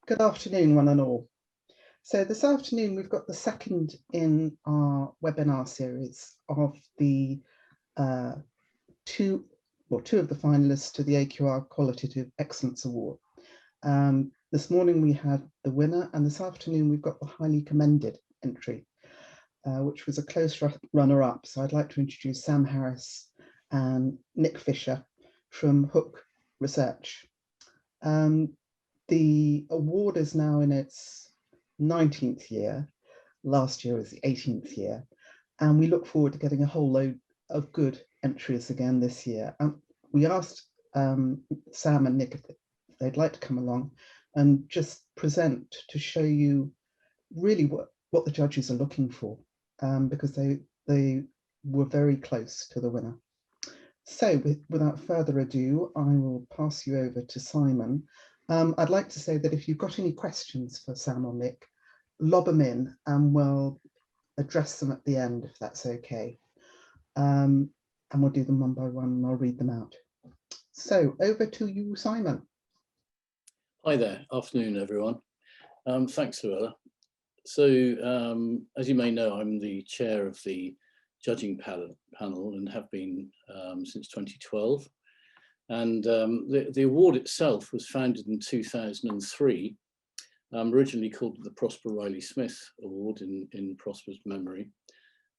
Good afternoon, one and all. So this afternoon, we've got the second in our webinar series of the two of the finalists to the AQR Qualitative Excellence Award. This morning we had the winner, and this afternoon we've got the highly commended entry, which was a close runner-up. So I'd like to introduce Sam Harris and Nick Fisher from Hook Research. The award is now in its 19th year. Last year was the 18th year. And we look forward to getting a whole load of good entries again this year. We asked Sam and Nick if they'd like to come along and just present to show you really what the judges are looking for, because they were very close to the winner. So without further ado, I will pass you over to Simon. I'd like to say that if you've got any questions for Sam or Nick, lob them in and we'll address them at the end, if that's okay. And we'll do them one by one and I'll read them out. So over to you, Simon. Hi there, afternoon everyone. Thanks, Luella. So as you may know, I'm the chair of the judging panel and have been since 2012. And the award itself was founded in 2003, originally called the Prosper Riley Smith Award in Prosper's memory.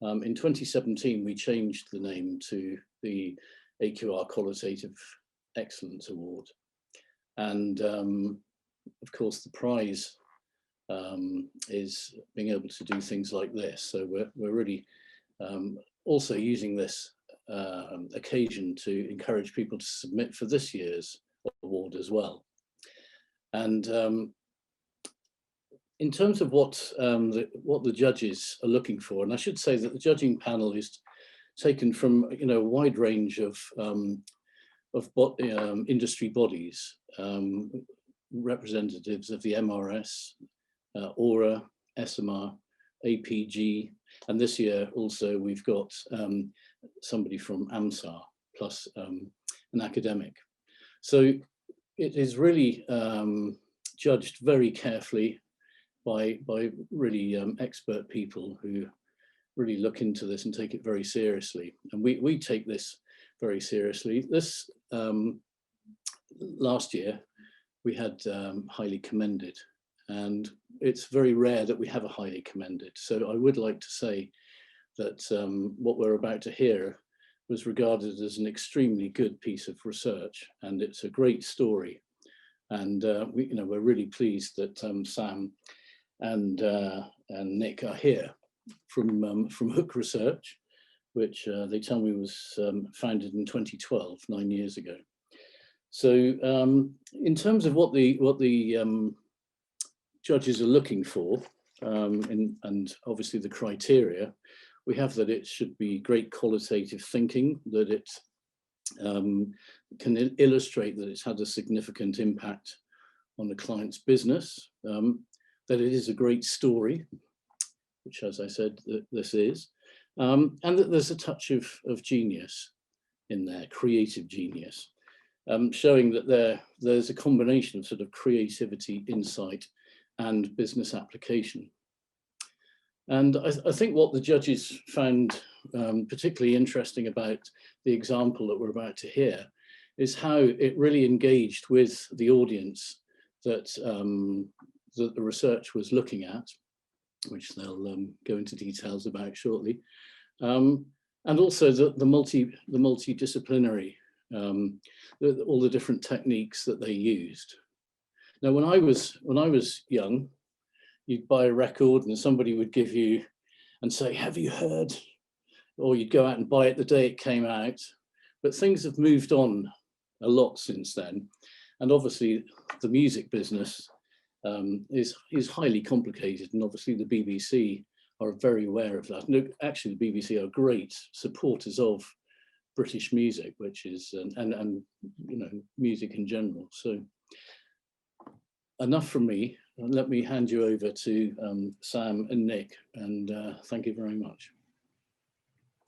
In 2017, we changed the name to the AQR Qualitative Excellence Award. And of course, the prize is being able to do things like this. So we're really also using this occasion to encourage people to submit for this year's award as well. And in terms of what the judges are looking for, and I should say that the judging panel is taken from a wide range of industry bodies, representatives of the MRS, AURA, SMR, APG, and this year also we've got somebody from AMSAR plus an academic. So it is really judged very carefully by really expert people who really look into this and take it very seriously. And we take this very seriously. This last year we had highly commended, and it's very rare that we have a highly commended. So I would like to say that what we're about to hear was regarded as an extremely good piece of research, and it's a great story. And we're really pleased that Sam and Nick are here from Hook Research, which they tell me was founded in 2012, 9 years ago. So in terms of what the judges are looking for, and obviously the criteria, we have that it should be great qualitative thinking, that it can illustrate that it's had a significant impact on the client's business, that it is a great story, which, as I said, this is, and that there's a touch of genius in there, creative genius, showing that there's a combination of sort of creativity, insight, and business application. And I think what the judges found particularly interesting about the example that we're about to hear is how it really engaged with the audience that the research was looking at, which they'll go into details about shortly, and also the multidisciplinary, all the different techniques that they used. Now, when I was young, you'd buy a record and somebody would give you and say, "Have you heard?" Or you'd go out and buy it the day it came out. But things have moved on a lot since then, and obviously the music business is highly complicated, and obviously the BBC are very aware of that. No, actually, the BBC are great supporters of British music, which is and music in general. So enough from me. Let me hand you over to Sam and Nick, and thank you very much.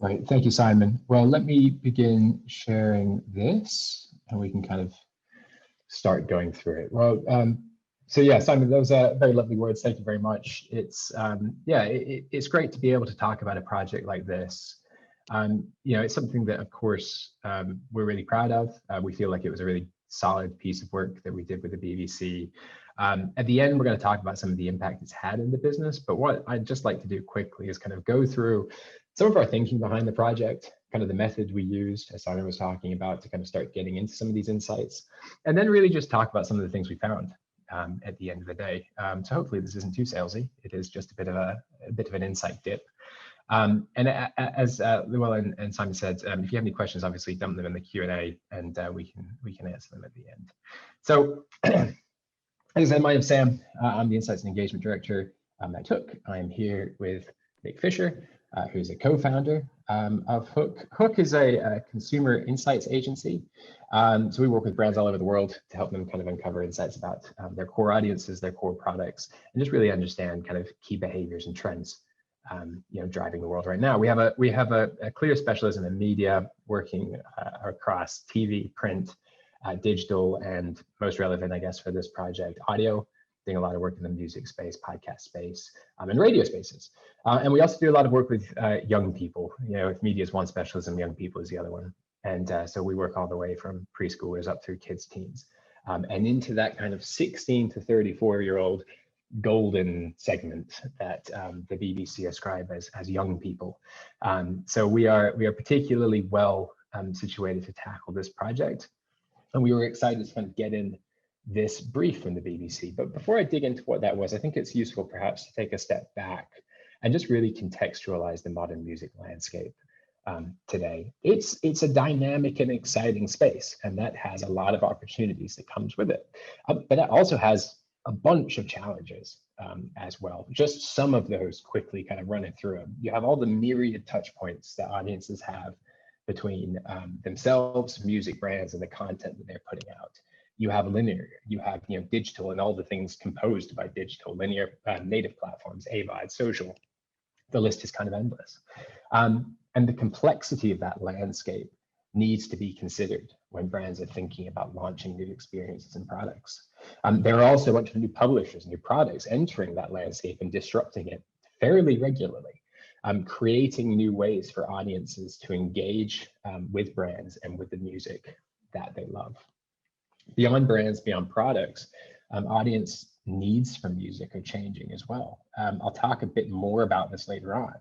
Right, thank you, Simon. Well, let me begin sharing this, and we can kind of start going through it. Well, so yeah, Simon, those are very lovely words. Thank you very much. It's yeah, it's great to be able to talk about a project like this. You know, it's something that, of course, we're really proud of. We feel like it was a really solid piece of work that we did with the BBC. At the end, we're going to talk about some of the impact it's had in the business. But what I'd just like to do quickly is kind of go through some of our thinking behind the project, kind of the method we used, as Simon was talking about, to kind of start getting into some of these insights, and then really just talk about some of the things we found at the end of the day. So hopefully this isn't too salesy. It is just a bit of an insight dip. And as Llewellyn and Simon said, if you have any questions, obviously dump them in the Q&A, and we can answer them at the end. So, as I said, my name's Sam. I'm the Insights and Engagement Director at Hook. I'm here with Nick Fisher, who's a co-founder of Hook. Hook is a consumer insights agency. So we work with brands all over the world to help them kind of uncover insights about their core audiences, their core products, and just really understand kind of key behaviors and trends you know, driving the world right now. We have a clear specialism in media, working across TV, print, digital, and most relevant, I guess, for this project, audio. Doing a lot of work in the music space, podcast space, and radio spaces. And we also do a lot of work with young people. You know, if media is one specialism, young people is the other one. And so we work all the way from preschoolers up through kids, teens, and into that kind of 16 to 34-year-old golden segment that the BBC ascribe as young people. So we are particularly well situated to tackle this project, and we were excited to kind of get in this brief from the BBC. But before I dig into what that was, I think it's useful perhaps to take a step back and just really contextualize the modern music landscape today. It's a dynamic and exciting space, and that has a lot of opportunities that comes with it. But it also has a bunch of challenges as well. Just some of those quickly kind of running through them. You have all the myriad touch points that audiences have between themselves, music brands, and the content that they're putting out. You have linear, you have digital, and all the things composed by digital, linear, native platforms, AVOD, social. The list is kind of endless. And the complexity of that landscape needs to be considered when brands are thinking about launching new experiences and products. There are also a bunch of new publishers, new products entering that landscape and disrupting it fairly regularly, creating new ways for audiences to engage with brands and with the music that they love. Beyond brands, beyond products, audience needs for music are changing as well. I'll talk a bit more about this later on,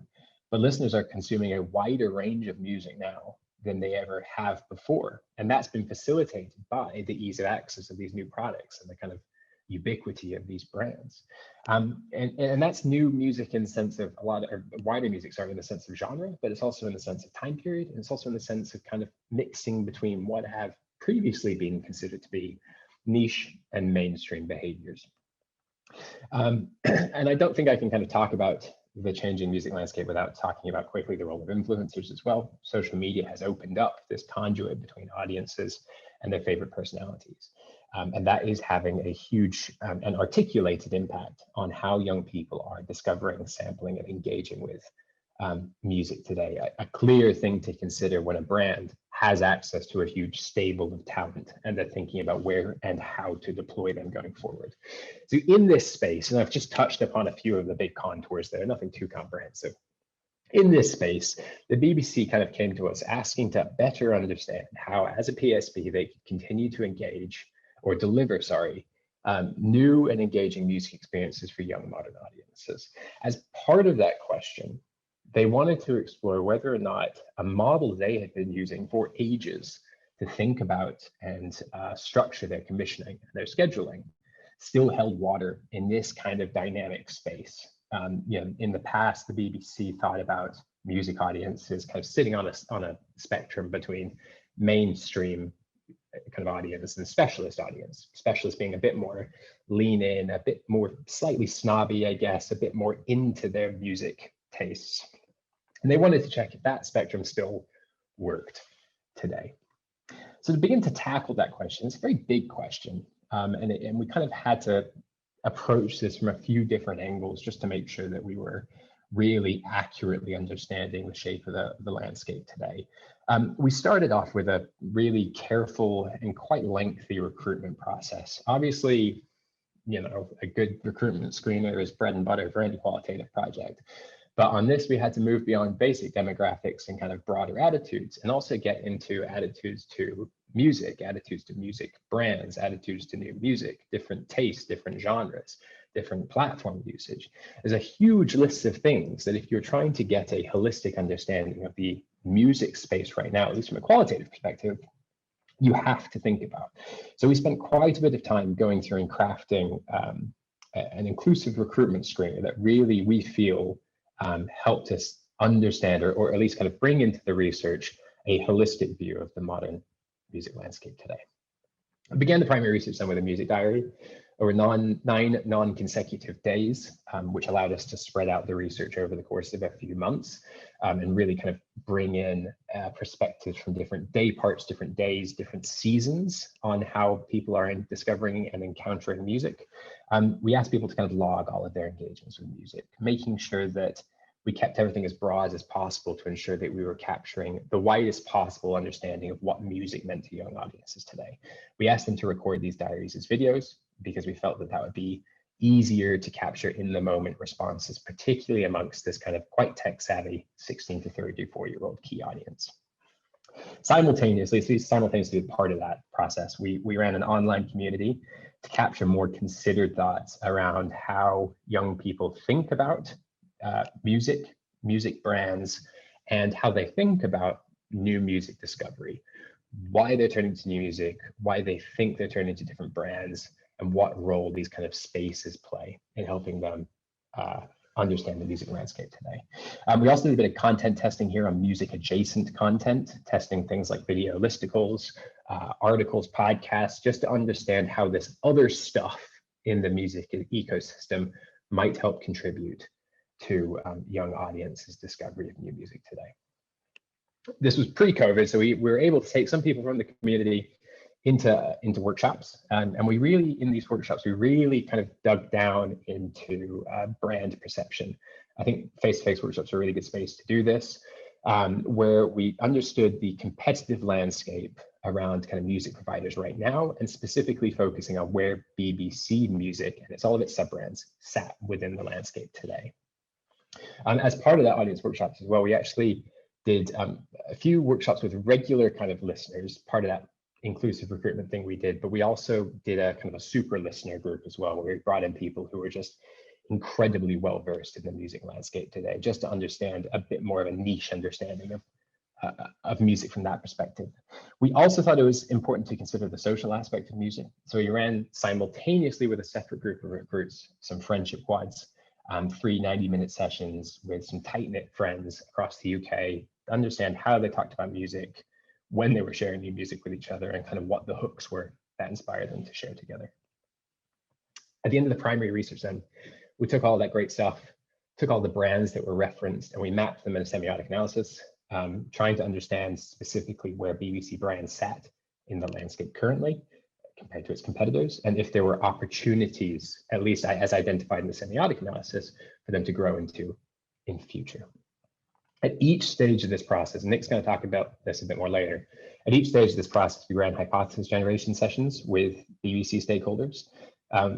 but listeners are consuming a wider range of music now than they ever have before. And that's been facilitated by the ease of access of these new products and the kind of ubiquity of these brands. And that's new music in the sense of wider music, sorry, in the sense of genre, but it's also in the sense of time period. And it's also in the sense of kind of mixing between what have previously been considered to be niche and mainstream behaviors. And I don't think I can kind of talk about the changing music landscape without talking about quickly the role of influencers as well. Social media has opened up this conduit between audiences and their favorite personalities. And that is having a huge and articulated impact on how young people are discovering, sampling, and engaging with music today. A clear thing to consider when a brand has access to a huge stable of talent and they're thinking about where and how to deploy them going forward. So in this space, and I've just touched upon a few of the big contours there, nothing too comprehensive. In this space, the BBC kind of came to us asking to better understand how, as a PSP, they could continue to engage or deliver, new and engaging music experiences for young modern audiences. As part of that question, they wanted to explore whether or not a model they had been using for ages to think about and structure their commissioning, their scheduling, still held water in this kind of dynamic space. In the past, the BBC thought about music audiences kind of sitting on a spectrum between mainstream kind of audience and specialist audience. Specialist being a bit more lean in, a bit more slightly snobby, I guess, a bit more into their music tastes. And they wanted to check if that spectrum still worked today. So to begin to tackle that question, it's a very big question. And we kind of had to approach this from a few different angles just to make sure that we were really accurately understanding the shape of the landscape today. We started off with a really careful and quite lengthy recruitment process. Obviously, you know, a good recruitment screener is bread and butter for any qualitative project. But on this, we had to move beyond basic demographics and kind of broader attitudes, and also get into attitudes to music brands, attitudes to new music, different tastes, different genres, different platform usage. There's a huge list of things that if you're trying to get a holistic understanding of the music space right now, at least from a qualitative perspective, you have to think about. So we spent quite a bit of time going through and crafting an inclusive recruitment screener that really we feel helped us understand, or at least kind of bring into the research a holistic view of the modern music landscape today. I began the primary research then with a music diary over 9 non-consecutive days, which allowed us to spread out the research over the course of a few months and really kind of bring in perspectives from different day parts, different days, different seasons on how people are discovering and encountering music. We asked people to kind of log all of their engagements with music, making sure that we kept everything as broad as possible to ensure that we were capturing the widest possible understanding of what music meant to young audiences today. We asked them to record these diaries as videos because we felt that that would be easier to capture in the moment responses, particularly amongst this kind of quite tech savvy 16 to 34-year-old key audience. Simultaneously part of that process, we ran an online community to capture more considered thoughts around how young people think about music brands, and how they think about new music discovery, why they're turning to new music, why they think they're turning to different brands, and what role these kind of spaces play in helping them understand the music landscape today. We also did a bit of content testing here on music adjacent content, testing things like video listicles, articles, podcasts, just to understand how this other stuff in the music ecosystem might help contribute to young audiences' discovery of new music today. This was pre-COVID, so we were able to take some people from the community into workshops, and we really, in these workshops, we really kind of dug down into brand perception. I think face-to-face workshops are a really good space to do this, where we understood the competitive landscape around kind of music providers right now, and specifically focusing on where BBC Music and all of its sub-brands sat within the landscape today. As part of that audience workshops as well, we actually did a few workshops with regular kind of listeners, part of that inclusive recruitment thing we did, but we also did a kind of a super listener group as well, where we brought in people who were just incredibly well versed in the music landscape today, just to understand a bit more of a niche understanding of music from that perspective. We also thought it was important to consider the social aspect of music. So we ran simultaneously with a separate group of recruits, some friendship quads, 3 90-minute sessions with some tight-knit friends across the UK to understand how they talked about music, when they were sharing new music with each other, and kind of what the hooks were that inspired them to share together. At the end of the primary research then, we took all that great stuff, took all the brands that were referenced, and we mapped them in a semiotic analysis, trying to understand specifically where BBC brands sat in the landscape currently compared to its competitors, and if there were opportunities, at least as identified in the semiotic analysis, for them to grow into in future. At each stage of this process, and Nick's going to talk about this a bit more later, at each stage of this process, we ran hypothesis generation sessions with BBC stakeholders.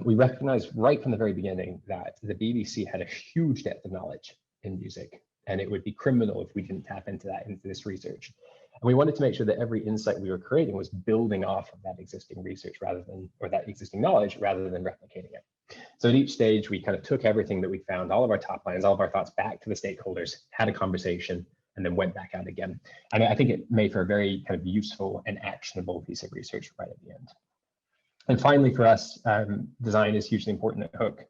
We recognized right from the very beginning that the BBC had a huge depth of knowledge in music, and it would be criminal if we didn't tap into this research. And we wanted to make sure that every insight we were creating was building off of that existing research that existing knowledge rather than replicating it. So at each stage, we kind of took everything that we found, all of our top lines, all of our thoughts back to the stakeholders, had a conversation, and then went back out again. And I think it made for a very kind of useful and actionable piece of research right at the end. And finally, for us, design is hugely important at Hook.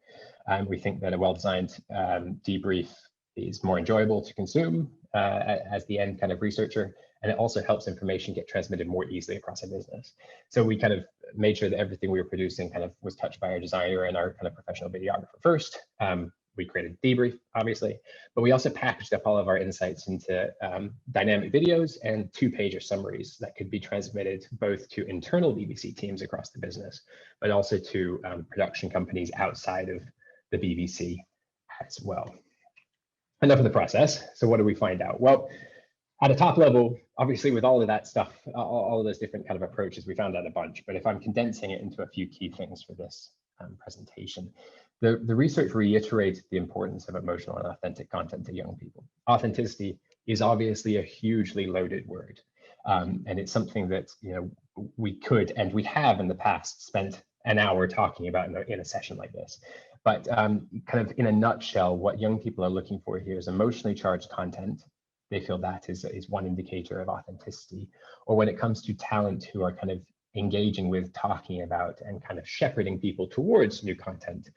We think that a well-designed debrief is more enjoyable to consume as the end kind of researcher, and it also helps information get transmitted more easily across a business. So we kind of made sure that everything we were producing kind of was touched by our designer and our kind of professional videographer first. We created a debrief, obviously, but we also packaged up all of our insights into dynamic videos and 2-pager summaries that could be transmitted both to internal BBC teams across the business, but also to production companies outside of the BBC as well. Enough of the process. So what do we find out? Well, At a top level, obviously with all of that stuff, all of those different kind of approaches, we found out a bunch, but if I'm condensing it into a few key things for this presentation, the research reiterated the importance of emotional and authentic content to young people. Authenticity is obviously a hugely loaded word, and it's something that, you know, we could, and we have in the past, spent an hour talking about in a session like this. But kind of in a nutshell, what young people are looking for here is emotionally charged content. They feel that is one indicator of authenticity. Or when it comes to talent who are kind of engaging with, talking about, and kind of shepherding people towards new content,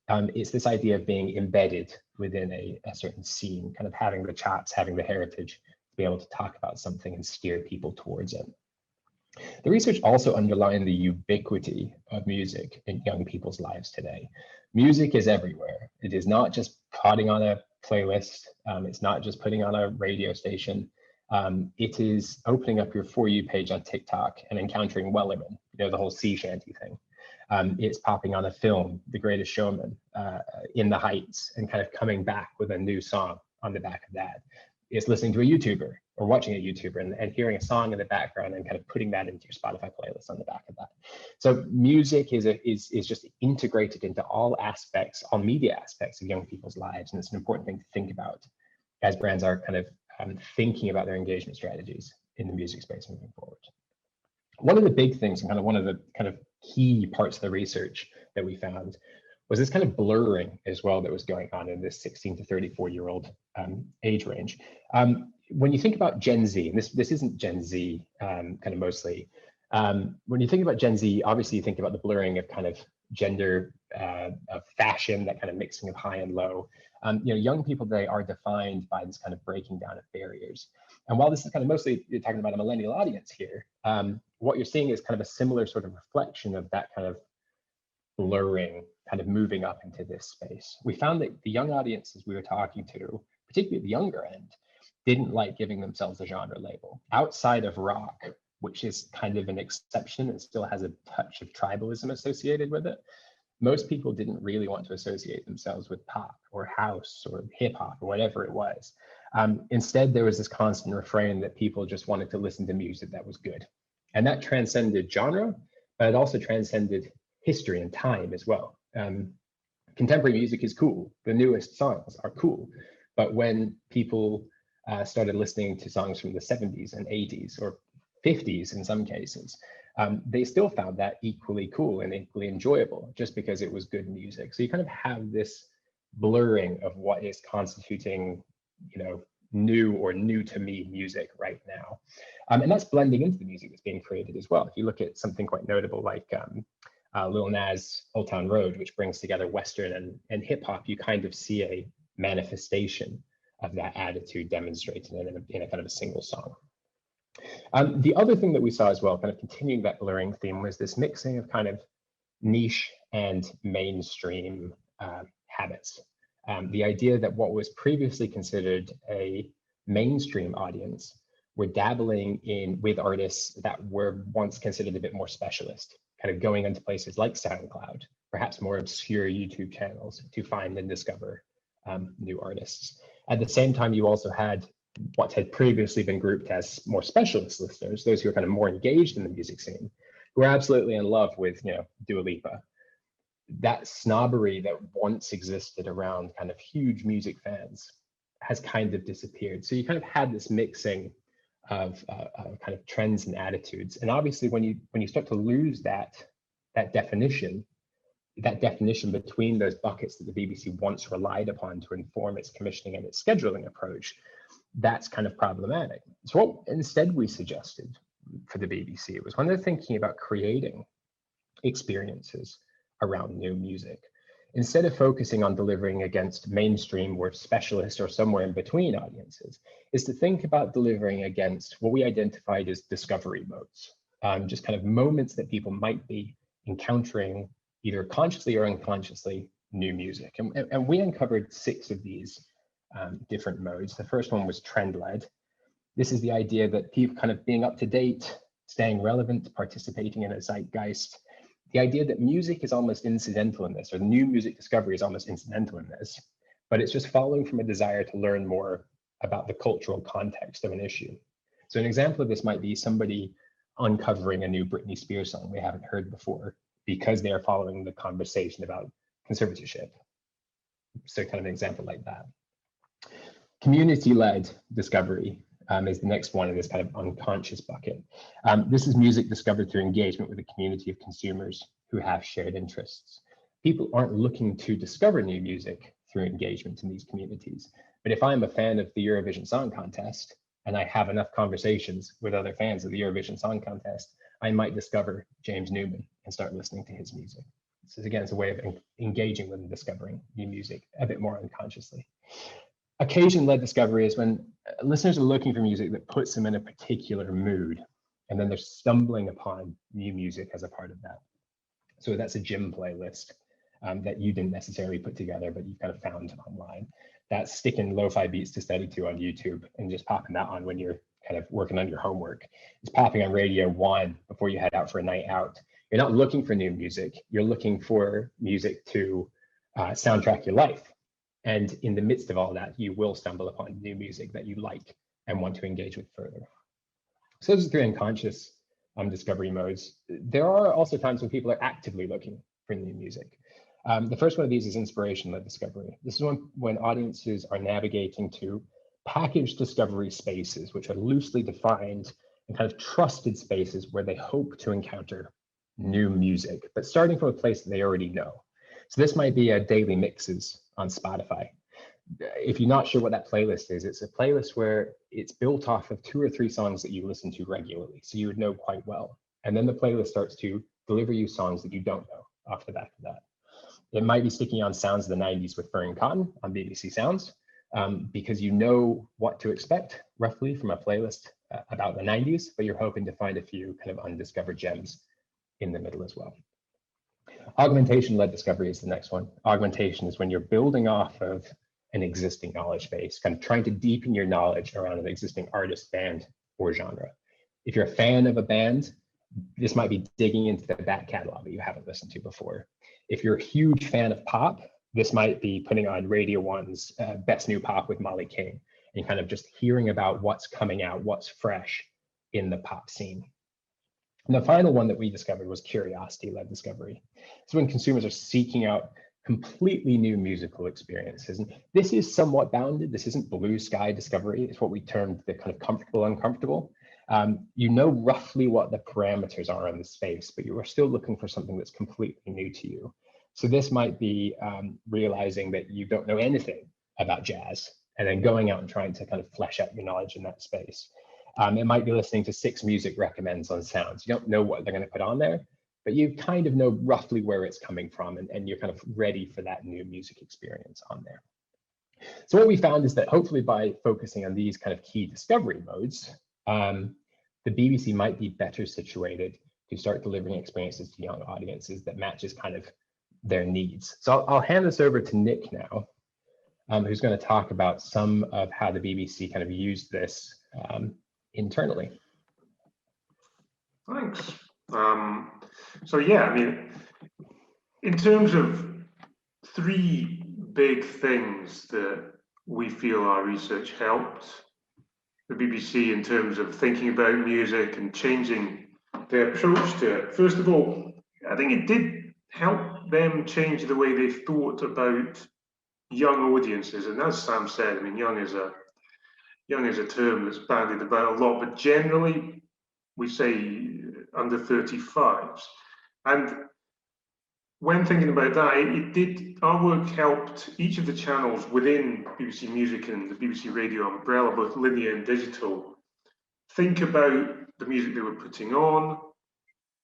it's this idea of being embedded within a certain scene, kind of having the chops, having the heritage to be able to talk about something and steer people towards it. The research also underlined the ubiquity of music in young people's lives today. Music is everywhere. It is not just putting on a playlist. It's not just putting on a radio station. It is opening up your For You page on TikTok and encountering Wellerman, you know, the whole sea shanty thing. It's popping on a film, The Greatest Showman, In the Heights, and kind of coming back with a new song on the back of that. It's listening to a YouTuber or watching a YouTuber and hearing a song in the background and kind of putting that into your Spotify playlist on the back of that. So music is just integrated into all aspects, all media aspects of young people's lives. And it's an important thing to think about as brands are kind of thinking about their engagement strategies in the music space moving forward. One of the big things and kind of one of the kind of key parts of the research that we found was this kind of blurring as well that was going on in this 16 to 34-year-old age range. When you think about Gen Z, and this isn't Gen Z kind of mostly, when you think about Gen Z, obviously you think about the blurring of kind of gender, of fashion, that kind of mixing of high and low. You know, young people today are defined by this kind of breaking down of barriers. And while this is kind of mostly, you're talking about a millennial audience here, what you're seeing is kind of a similar sort of reflection of that kind of blurring, kind of moving up into this space. We found that the young audiences we were talking to, particularly at the younger end, didn't like giving themselves a genre label. Outside of rock, which is kind of an exception and still has a touch of tribalism associated with it, most people didn't really want to associate themselves with pop or house or hip hop or whatever it was. Instead, there was this constant refrain that people just wanted to listen to music that was good. And that transcended genre, but it also transcended history and time as well. Contemporary music is cool. The newest songs are cool. But when people started listening to songs from the 70s and 80s or 50s in some cases, they still found that equally cool and equally enjoyable just because it was good music. So you kind of have this blurring of what is constituting, you know, new or new to me music right now. And that's blending into the music that's being created as well. If you look at something quite notable like Lil Nas Old Town Road, which brings together Western and hip hop, you kind of see a manifestation of that attitude demonstrated in a kind of a single song. The other thing that we saw as well, kind of continuing that blurring theme, was this mixing of kind of niche and mainstream habits. The idea that what was previously considered a mainstream audience were dabbling with artists that were once considered a bit more specialist, kind of going into places like SoundCloud, perhaps more obscure YouTube channels to find and discover new artists. At the same time, you also had what had previously been grouped as more specialist listeners, those who are kind of more engaged in the music scene, who are absolutely in love with, you know, Dua Lipa. That snobbery that once existed around kind of huge music fans has kind of disappeared. So you kind of had this mixing of kind of trends and attitudes. And obviously, when you start to lose that definition between those buckets that the BBC once relied upon to inform its commissioning and its scheduling approach, that's kind of problematic. So what instead we suggested for the BBC was, when they're thinking about creating experiences around new music, instead of focusing on delivering against mainstream or specialist or somewhere in between audiences, is to think about delivering against what we identified as discovery modes, just kind of moments that people might be encountering either consciously or unconsciously new music. And we uncovered 6 of these different modes. The first one was trend-led. This is the idea that people kind of being up to date, staying relevant, participating in a zeitgeist. The idea that music is almost incidental in this, or new music discovery is almost incidental in this, but it's just following from a desire to learn more about the cultural context of an issue. So an example of this might be somebody uncovering a new Britney Spears song they haven't heard before because they are following the conversation about conservatorship. So kind of an example like that. Community-led discovery is the next one in this kind of unconscious bucket. This is music discovered through engagement with a community of consumers who have shared interests. People aren't looking to discover new music through engagement in these communities. But if I'm a fan of the Eurovision Song Contest and I have enough conversations with other fans of the Eurovision Song Contest, I might discover James Newman and start listening to his music. So again, it's a way of engaging with and discovering new music a bit more unconsciously. Occasion-led discovery is when listeners are looking for music that puts them in a particular mood, and then they're stumbling upon new music as a part of that. So that's a gym playlist that you didn't necessarily put together, but you kind of found online. That's sticking lo-fi beats to study to on YouTube and just popping that on when you're kind of working on your homework. It's popping on Radio 1 before you head out for a night out. You're not looking for new music. You're looking for music to soundtrack your life. And in the midst of all that, you will stumble upon new music that you like and want to engage with further. So those are three unconscious discovery modes. There are also times when people are actively looking for new music. The first one of these is inspiration-led discovery. This is when audiences are navigating to packaged discovery spaces, which are loosely defined and kind of trusted spaces where they hope to encounter new music, but starting from a place that they already know. So this might be a daily mixes on Spotify. If you're not sure what that playlist is, it's a playlist where it's built off of 2 or 3 songs that you listen to regularly, so you would know quite well. And then the playlist starts to deliver you songs that you don't know off the back of that. It might be sticking on Sounds of the 90s with Fern Cotton on BBC Sounds, because you know what to expect roughly from a playlist about the 90s, but you're hoping to find a few kind of undiscovered gems in the middle as well. Augmentation-led discovery is the next one. Augmentation is when you're building off of an existing knowledge base, kind of trying to deepen your knowledge around an existing artist, band, or genre. If you're a fan of a band, this might be digging into the back catalog that you haven't listened to before. If you're a huge fan of pop, this might be putting on Radio 1's Best New Pop with Molly King and kind of just hearing about what's coming out, what's fresh in the pop scene. And the final one that we discovered was curiosity-led discovery. So when consumers are seeking out completely new musical experiences, and this is somewhat bounded. This isn't blue sky discovery. It's what we termed the kind of comfortable, uncomfortable. You know roughly what the parameters are in the space, but you are still looking for something that's completely new to you. So this might be realizing that you don't know anything about jazz and then going out and trying to kind of flesh out your knowledge in that space. It might be listening to 6 music recommends on Sounds. You don't know what they're going to put on there, but you kind of know roughly where it's coming from, and you're kind of ready for that new music experience on there. So what we found is that hopefully by focusing on these kind of key discovery modes, the BBC might be better situated to start delivering experiences to young audiences that matches kind of their needs. So I'll hand this over to Nick now, who's going to talk about some of how the BBC kind of used this internally. Thanks. So yeah, I mean, in terms of 3 big things that we feel our research helped the BBC in terms of thinking about music and changing their approach to it. First of all, I think it did help them change the way they thought about young audiences. And as Sam said, I mean, young is a term that's bandied about a lot, but generally we say under 35s. And when thinking about that, our work helped each of the channels within BBC Music and the BBC Radio umbrella, both linear and digital, think about the music they were putting on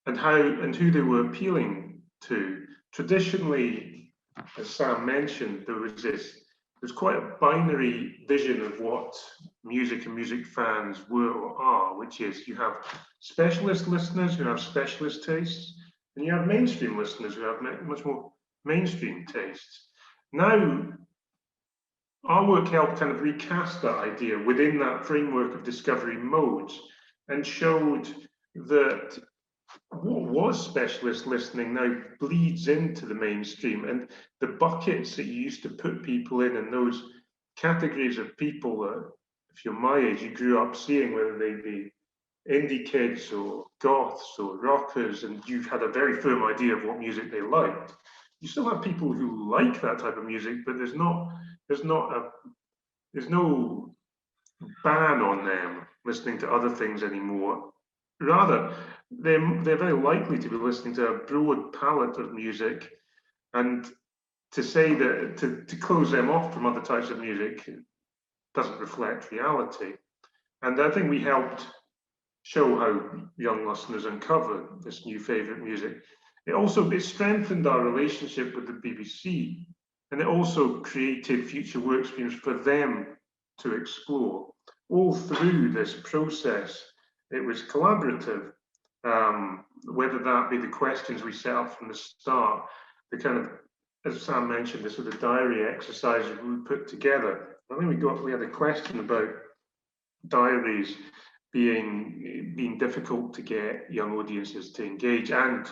and who they were appealing to. Traditionally, as Sam mentioned, there's quite a binary vision of what music and music fans were or are, which is you have specialist listeners who have specialist tastes, and you have mainstream listeners who have much more mainstream tastes. Now, our work helped kind of recast that idea within that framework of discovery modes and showed that what was specialist listening now bleeds into the mainstream, and the buckets that you used to put people in and those categories of people that if you're my age, you grew up seeing, whether they be indie kids or goths or rockers, and you had a very firm idea of what music they liked. You still have people who like that type of music, but there's no ban on them listening to other things anymore. Rather, they're very likely to be listening to a broad palette of music, and to say that to close them off from other types of music doesn't reflect reality. And I think we helped show how young listeners uncover this new favourite music. It strengthened our relationship with the BBC, and it also created future work streams for them to explore. All through this process, it was collaborative, whether that be the questions we set up from the start, the kind of, as Sam mentioned, this sort of diary exercises we put together. I think we had a question about diaries being difficult to get young audiences to engage, and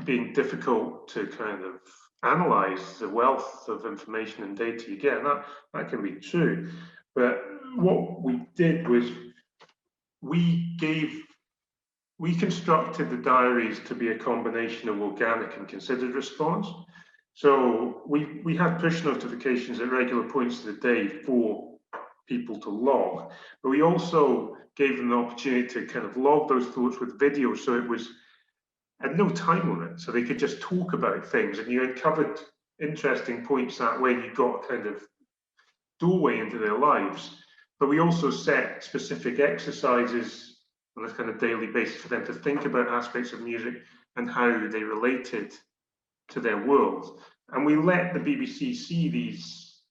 being difficult to kind of analyze the wealth of information and data you get. And that can be true. But what we did was we constructed the diaries to be a combination of organic and considered response. So we had push notifications at regular points of the day for people to log, but we also gave them the opportunity to kind of log those thoughts with video, so it was at no time limit, so they could just talk about things, and you uncovered interesting points that way. You got a kind of doorway into their lives. But we also set specific exercises on a kind of daily basis for them to think about aspects of music and how they related to their world. And we let the BBC see these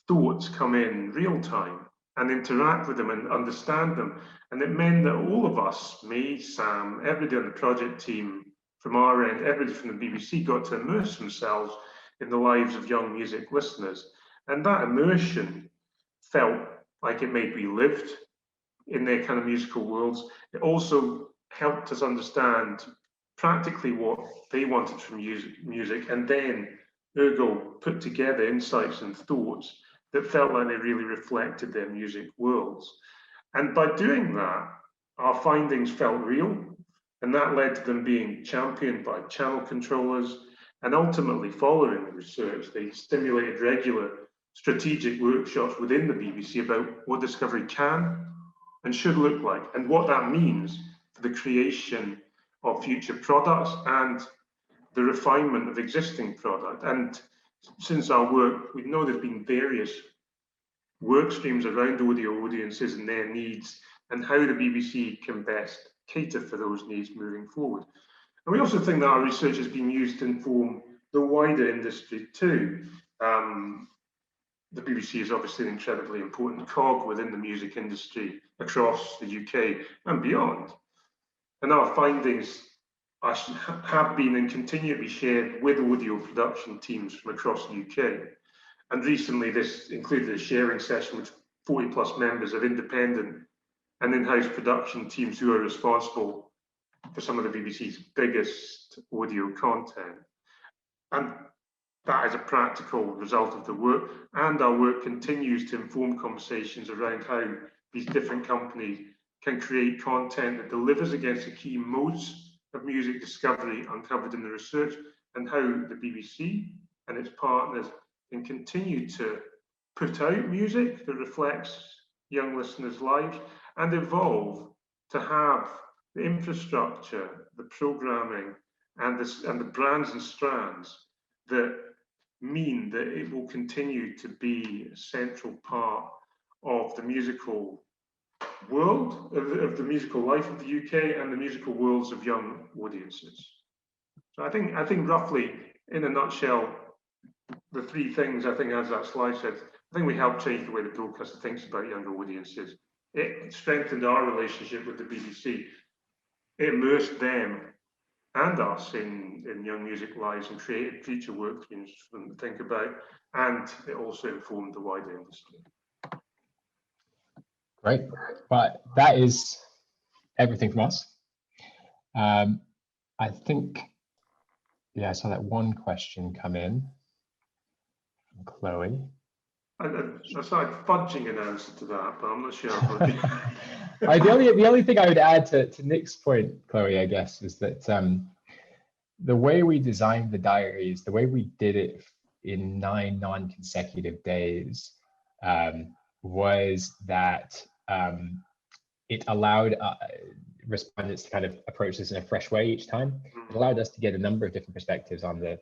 thoughts come in real time and interact with them and understand them. And it meant that all of us, me, Sam, everybody on the project team, from our end, everybody from the BBC, got to immerse themselves in the lives of young music listeners. And that immersion felt like it made me lived in their kind of musical worlds. It also helped us understand practically what they wanted from music, and then ergo put together insights and thoughts that felt like they really reflected their music worlds. And by doing that, our findings felt real, and that led to them being championed by channel controllers. And ultimately, following the research, they stimulated regular strategic workshops within the BBC about what discovery can and should look like, and what that means for the creation of future products and the refinement of existing product. And since our work, we know there's been various work streams around audio audiences and their needs, and how the BBC can best cater for those needs moving forward. And we also think that our research has been used to inform the wider industry too. The BBC is obviously an incredibly important cog within the music industry across the UK and beyond. And our findings have been and continue to be shared with audio production teams from across the UK. And recently, this included a sharing session with 40 plus members of independent and in-house production teams who are responsible for some of the BBC's biggest audio content. And that is a practical result of the work, and our work continues to inform conversations around how these different companies can create content that delivers against the key modes of music discovery uncovered in the research, and how the BBC and its partners can continue to put out music that reflects young listeners' lives and evolve to have the infrastructure, the programming, and the brands and strands that mean that it will continue to be a central part of the musical world, of the musical life of the UK and the musical worlds of young audiences. So I think roughly, in a nutshell, the three things, I think, as that slide said, I think we helped change the way the broadcaster thinks about younger audiences. It strengthened our relationship with the BBC. It immersed them and us in young music lives and created future work streams for them to think about. And it also informed the wider industry. Great. But that is everything from us. I think, yeah, I saw that one question come in from Chloe. I started fudging an answer to that, but I'm not sure. The only thing I would add to Nick's point, Chloe, I guess, is that the way we designed the diaries, the way we did it in 9 non-consecutive days, was that it allowed respondents to kind of approach this in a fresh way each time. It allowed us to get a number of different perspectives on the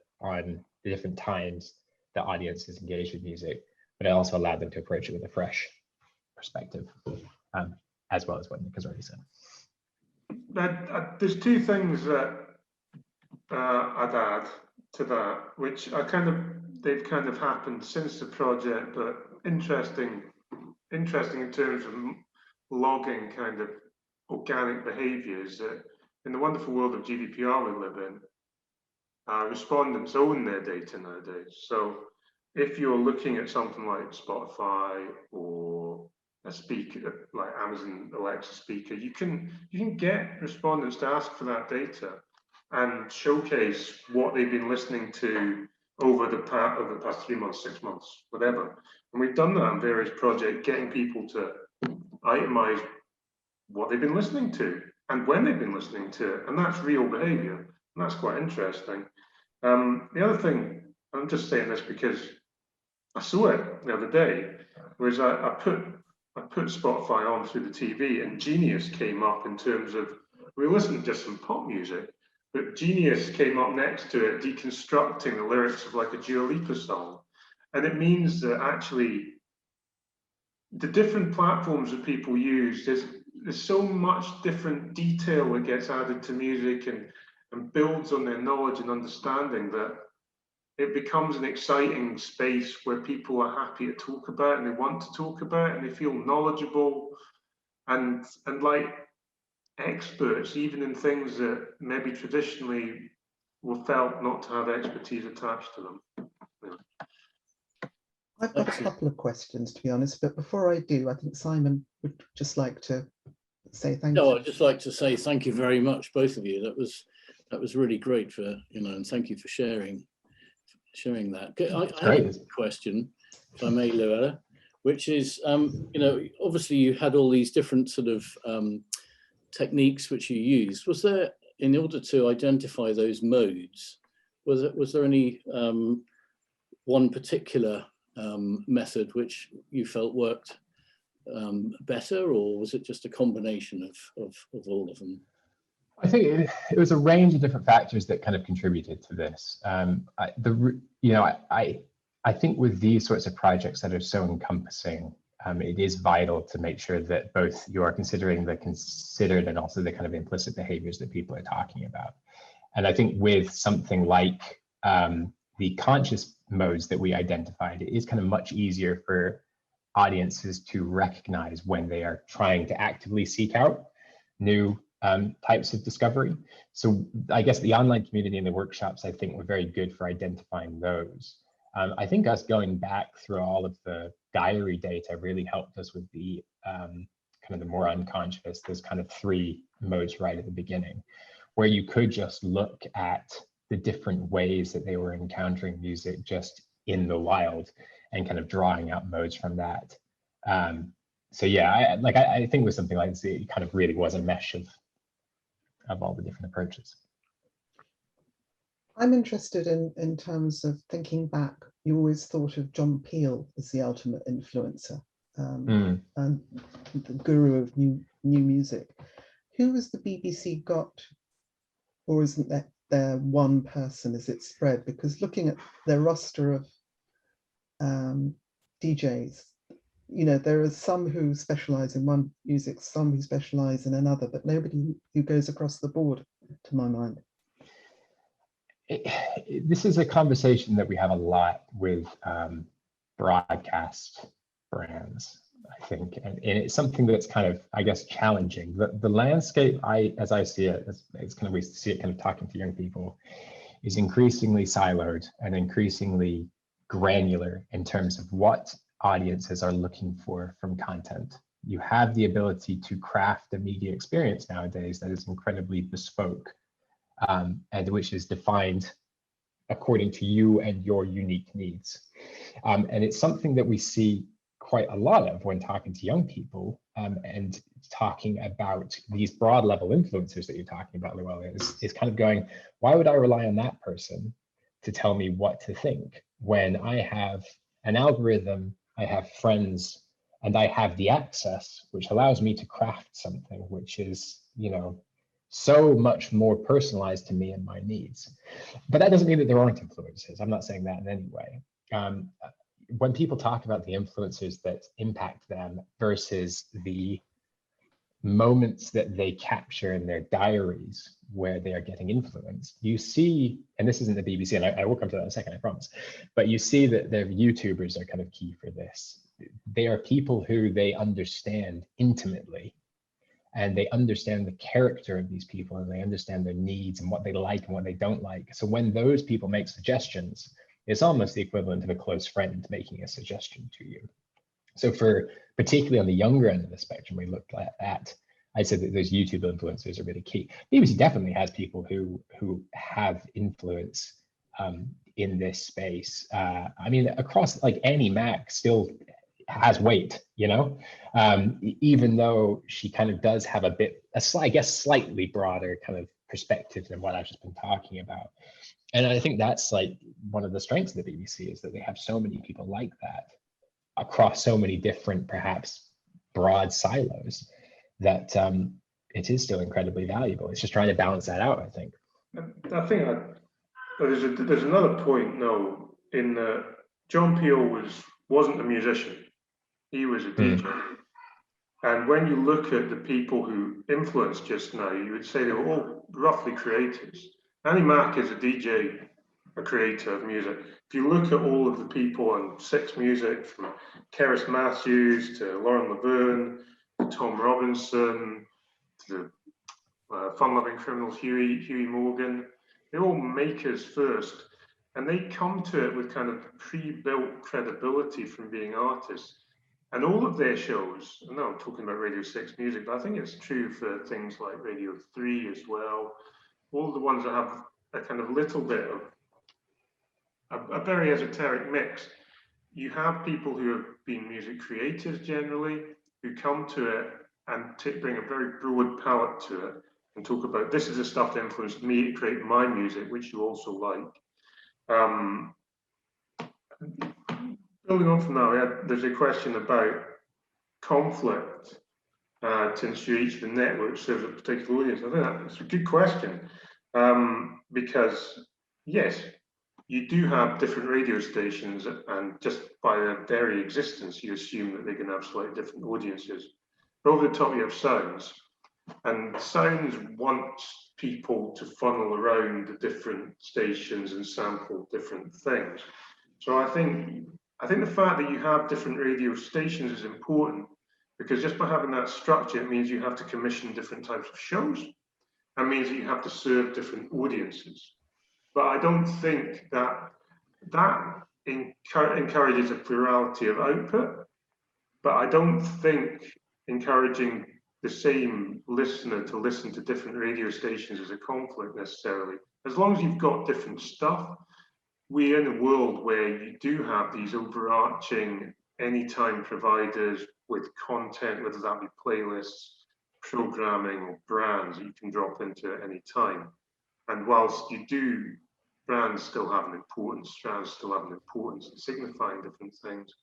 different times the audience is engaged with music, but it also allowed them to approach it with a fresh perspective, as well as what Nick has already said. There's two things that I'd add to that, which they've kind of happened since the project, but interesting in terms of logging kind of organic behaviours. That in the wonderful world of GDPR we live in, respondents own their data nowadays. So if you're looking at something like Spotify or a speaker like Amazon Alexa speaker, you can get respondents to ask for that data and showcase what they've been listening to over the past 3 months, 6 months, whatever. And we've done that on various projects, getting people to itemize what they've been listening to and when they've been listening to it. And that's real behavior. And that's quite interesting. The other thing, I'm just saying this because I saw it the other day, was I put Spotify on through the TV and Genius came up in terms of, we listened to just some pop music, but Genius came up next to it, deconstructing the lyrics of like a Dua Lipa song. And it means that actually the different platforms that people use, there's so much different detail that gets added to music and builds on their knowledge and understanding, that it becomes an exciting space where people are happy to talk about and they want to talk about and they feel knowledgeable and like experts, even in things that maybe traditionally were felt not to have expertise attached to them. Yeah. I've got a couple of questions, to be honest, but before I do, I think Simon would just like to say thank you. No, I'd just like to say thank you very much, both of you. That was really great for, and thank you for sharing that. I have a question, if I may, Luella, which is, obviously you had all these different sort of techniques which you used. Was there, in order to identify those modes, was there any one particular method which you felt worked better, or was it just a combination of all of them? I think it was a range of different factors that kind of contributed to this. I think with these sorts of projects that are so encompassing, it is vital to make sure that both you are considering the considered and also the kind of implicit behaviors that people are talking about. And I think with something like the conscious modes that we identified, it is kind of much easier for audiences to recognize when they are trying to actively seek out new types of discovery. So I guess the online community and the workshops, I think, were very good for identifying those. I think us going back through all of the diary data really helped us with the kind of the more unconscious, those kind of 3 modes right at the beginning, where you could just look at the different ways that they were encountering music just in the wild and kind of drawing out modes from that. So yeah, I think with something like this, it kind of really was a mesh of all the different approaches. I'm interested in terms of thinking back. You always thought of John Peel as the ultimate influencer and the guru of new music. Who has the BBC got, or isn't there one person as it's spread? Because looking at their roster of DJs, there are some who specialize in one music, some who specialize in another, but nobody who goes across the board, to my mind. This is a conversation that we have a lot with broadcast brands, I think, and it's something that's kind of, I guess, challenging. The landscape, as I see it, it's kind of, we see it kind of talking to young people, is increasingly siloed and increasingly granular in terms of what audiences are looking for from content. You have the ability to craft a media experience nowadays that is incredibly bespoke, and which is defined according to you and your unique needs. And it's something that we see quite a lot of when talking to young people, and talking about these broad level influencers that you're talking about, Llewellyn, is kind of going, why would I rely on that person to tell me what to think when I have an algorithm, I have friends, and I have the access, which allows me to craft something which is, you know, so much more personalized to me and my needs. But that doesn't mean that there aren't influencers. I'm not saying that in any way. When people talk about the influencers that impact them versus the moments that they capture in their diaries where they are getting influenced, you see, and this isn't the BBC, and I will come to that in a second, I promise, but you see that their YouTubers are kind of key for this. They are people who they understand intimately, and they understand the character of these people, and they understand their needs and what they like and what they don't like. So when those people make suggestions, it's almost the equivalent of a close friend making a suggestion to you. So for particularly on the younger end of the spectrum, we looked at I'd say that those YouTube influencers are really key. BBC definitely has people who have influence in this space. I mean, across like Annie Mac still has weight, you know, even though she kind of does have I guess slightly broader kind of perspective than what I've just been talking about. And I think that's like one of the strengths of the BBC, is that they have so many people like that across so many different, perhaps broad silos, that it is still incredibly valuable. It's just trying to balance that out, I think. I think there's another point now in that John Peel wasn't a musician, he was a DJ. And when you look at the people who influenced just now, you would say they were all roughly creators. Annie Mac is a DJ, a creator of music. If you look at all of the people on Six Music, from Keris Matthews to Lauren Laverne, to Tom Robinson, to fun-loving criminal Huey Morgan, they're all makers first. And they come to it with kind of pre-built credibility from being artists. And all of their shows, I know I'm talking about Radio 6 Music, but I think it's true for things like Radio 3 as well. All the ones that have a kind of little bit of a very esoteric mix. You have people who have been music creators generally, who come to it and bring a very broad palette to it and talk about, this is the stuff that influenced me to create my music, which you also like. Building on from that, there's a question about conflict to ensure each of the networks serves a particular audience. I think that's a good question, because yes, you do have different radio stations, and just by their very existence, you assume that they can have slightly different audiences. But over the top, you have sounds, and sounds wants people to funnel around the different stations and sample different things. So I think the fact that you have different radio stations is important, because just by having that structure, it means you have to commission different types of shows. That means that you have to serve different audiences. But I don't think that encourages a plurality of output. But I don't think encouraging the same listener to listen to different radio stations is a conflict necessarily. As long as you've got different stuff, we're in a world where you do have these overarching anytime providers with content, whether that be playlists, programming, or brands that you can drop into at any time. And whilst you do, brands still have an importance, strands still have an importance in signifying different things,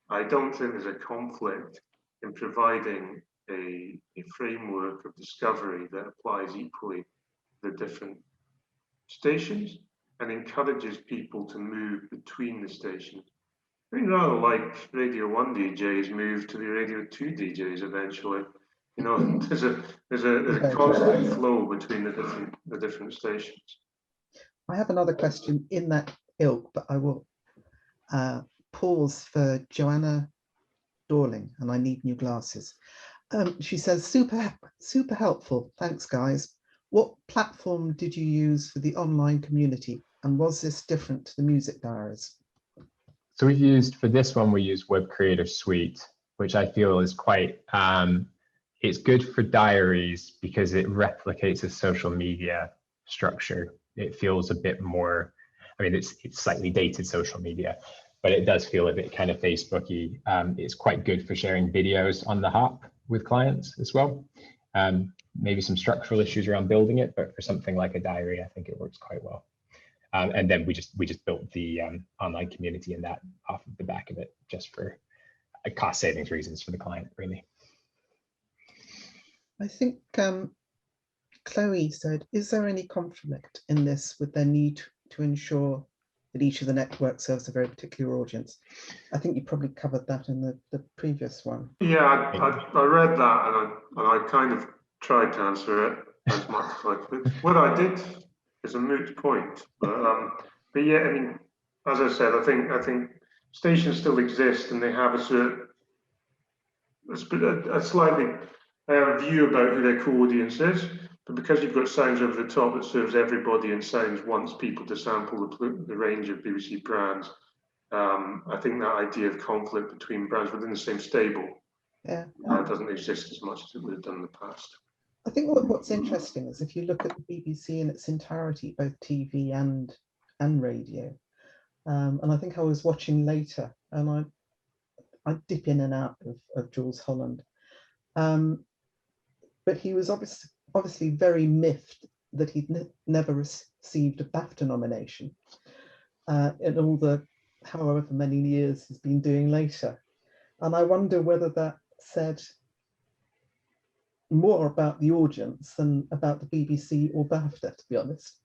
I don't think there's a conflict in providing a framework of discovery that applies equally to the different stations and encourages people to move between the stations. I mean, rather like Radio 1 DJs move to the Radio 2 DJs eventually. You know, there's a constant flow between the different stations. I have another question in that ilk, but I will pause for Joanna Dorling, and I need new glasses. She says, super helpful. Thanks, guys. What platform did you use for the online community? And was this different to the music diaries? So we used Web Creator Suite, which I feel is quite, it's good for diaries because it replicates a social media structure. It feels a bit more, I mean, it's slightly dated social media, but it does feel a bit kind of Facebooky. It's quite good for sharing videos on the hop with clients as well. Maybe some structural issues around building it, but for something like a diary, I think it works quite well. And then we just built the online community and that off of the back of it, just for cost savings reasons for the client, really. I think Chloe said, is there any conflict in this with their need to ensure that each of the networks serves a very particular audience? I think you probably covered that in the previous one. Yeah, I read that and I kind of tried to answer it as much as I could. What I did is a moot point, but yeah, I mean, as I said, I think stations still exist and they have a slightly view about who their core audience is, but because you've got Sounds Over the Top that serves everybody and Sounds wants people to sample the range of BBC brands, I think that idea of conflict between brands within the same stable doesn't exist as much as it would have done in the past. I think what's interesting is if you look at the BBC in its entirety, both TV and radio, and I think I was watching later, and I dip in and out of Jules Holland, but he was obviously very miffed that he'd never received a BAFTA nomination in all the however many years he's been doing later, and I wonder whether that said more about the audience than about the BBC or BAFTA, to be honest.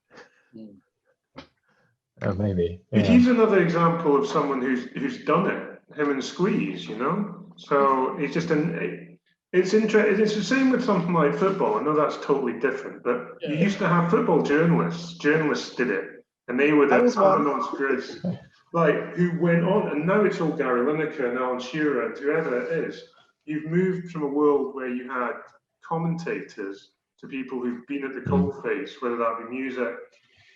Oh, maybe. Yeah. He's another example of someone who's done it. Him and Squeeze, you know. So it's just it's interesting. It's the same with something like football. I know that's totally different, but you used to have football journalists. Journalists did it, and they were the Avalon's Grizz, like who went on. And now it's all Gary Lineker and Alan Shearer and whoever it is. You've moved from a world where you had commentators to people who've been at the coalface, whether that be music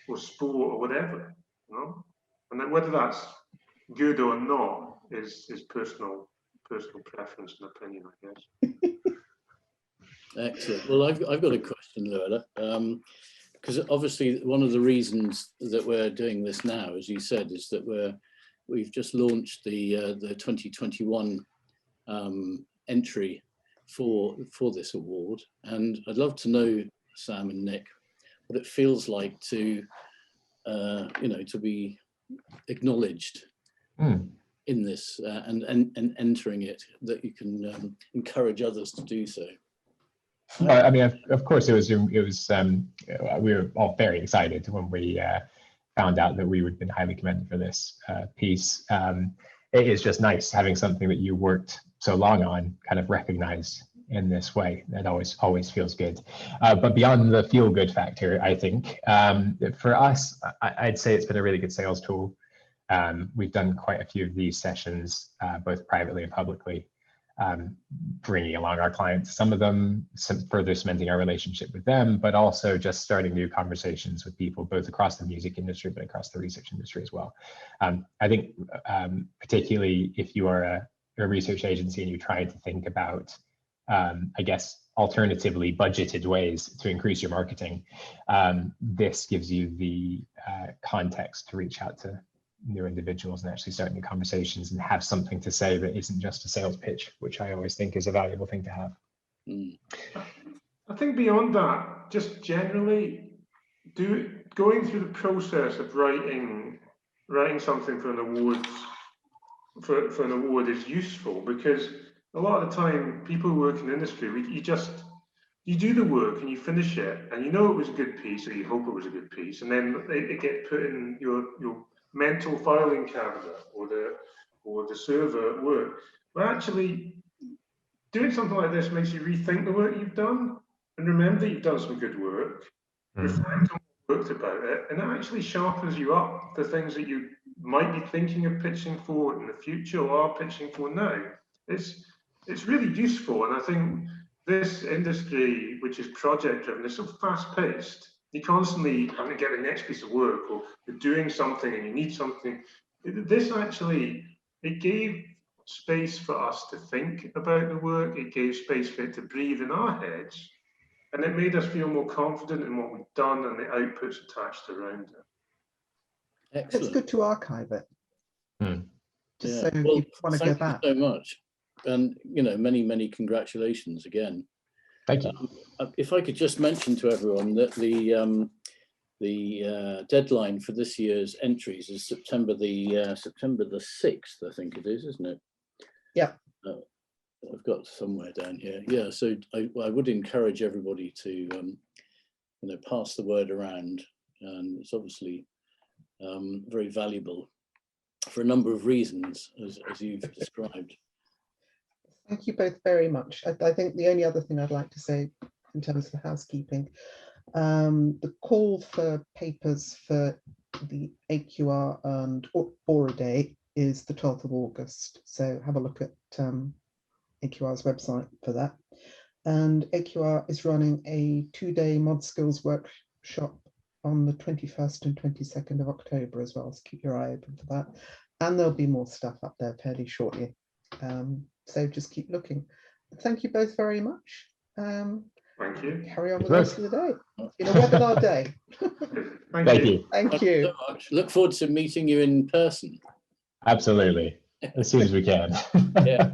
or sport or whatever, you know. And then whether that's good or not is personal preference and opinion, I guess. Excellent. Well, I've got a question, Luella, because obviously one of the reasons that we're doing this now, as you said, is that we've just launched the 2021 entry for this award, and I'd love to know, Sam and Nick, what it feels like to to be acknowledged in this and entering it, that you can encourage others to do so. Well, I mean, of course, it was we were all very excited when we found out that we would have been highly commended for this piece. It is just nice having something that you worked so long on kind of recognized in this way. That always feels good. But beyond the feel good factor, I think for us, I'd say it's been a really good sales tool. We've done quite a few of these sessions, both privately and publicly, bringing along our clients, some of them further cementing our relationship with them, but also just starting new conversations with people, both across the music industry, but across the research industry as well. I think particularly if you are a research agency and you're trying to think about, I guess, alternatively budgeted ways to increase your marketing, this gives you the context to reach out to new individuals and actually start new conversations and have something to say that isn't just a sales pitch, which I always think is a valuable thing to have. I think beyond that, just generally going through the process of writing something for an award for an award is useful, because a lot of the time people who work in the industry, you do the work and you finish it and you know it was a good piece, or you hope it was a good piece, and then it gets put in your mental filing cabinet or the server at work. But actually, doing something like this makes you rethink the work you've done and remember that you've done some good work, reflect on what worked about it, and it actually sharpens you up for things that you might be thinking of pitching for in the future or are pitching for now. It's really useful, and I think this industry, which is project driven, is so fast paced. You constantly having to get the next piece of work, or you're doing something and you need something. This actually, it gave space for us to think about the work. It gave space for it to breathe in our heads, and it made us feel more confident in what we've done and the outputs attached around it. Excellent. It's good to archive it. just Yeah. so Well, people want to go thank back. you so much. And, you know, many, many congratulations again. Thank you. If I could just mention to everyone that the deadline for this year's entries is September the 6th, I think it is, isn't it? Yeah. I've got somewhere down here. Yeah, so I would encourage everybody to, you know, pass the word around, and it's obviously very valuable for a number of reasons, as you've described. Thank you both very much. I think the only other thing I'd like to say in terms of housekeeping, the call for papers for the AQR and Aura Day is the 12th of August. So have a look at AQR's website for that. And AQR is running a 2-day mod skills workshop on the 21st and 22nd of October as well. So keep your eye open for that. And there'll be more stuff up there fairly shortly. So just keep looking. Thank you both very much. Thank you. Carry on with the rest of the day. In a webinar day. Thank you. Thank you. So much. Look forward to meeting you in person. Absolutely. As soon as we can. Yeah.